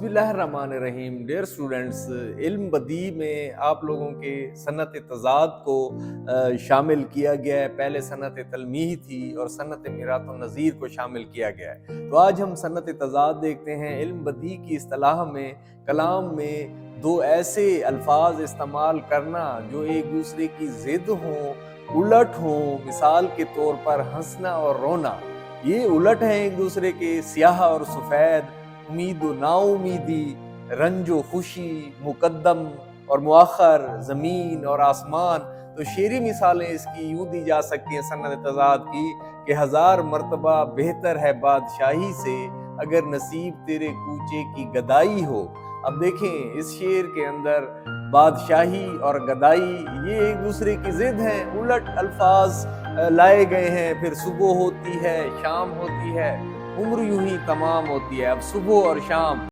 बिस्मिल्लाहिर्रहमानिर्रहीम। Dear students, इल्म बदी में आप लोगों के सनत तज़ाद को शामिल किया गया है। पहले सनत तलमीह थी और सनत मिरातुन नज़ीर को शामिल किया गया है। तो आज हम सनत तज़ाद देखते हैं। इल्म बदी की इस्तिलाह में कलाम में दो ऐसे अल्फाज इस्तेमाल करना जो एक दूसरे की ज़िद हों, उलट हों। मिसाल के तौर पर हंसना और रोना, ये उलट हैं एक दूसरे के। स्याह और सफ़ेद, उम्मीद व नाउमीदी, रंज व खुशी, मुकद्दम और मुअख्खर, ज़मीन और आसमान। तो शेरी मिसालें इसकी यूँ दी जा सकती हैं सनत तज़ाद की कि 1000 मरतबा बेहतर है बादशाही से, अगर नसीब तेरे कूचे की गदाई हो। अब देखें, इस शेर के अंदर बादशाही और गदाई ये एक दूसरे की ज़िद हैं, उलट अल्फाज लाए गए हैं। फिर सुबह होती है, शाम होती है, उम्र यूं ही तमाम होती है। अब सुबह और शाम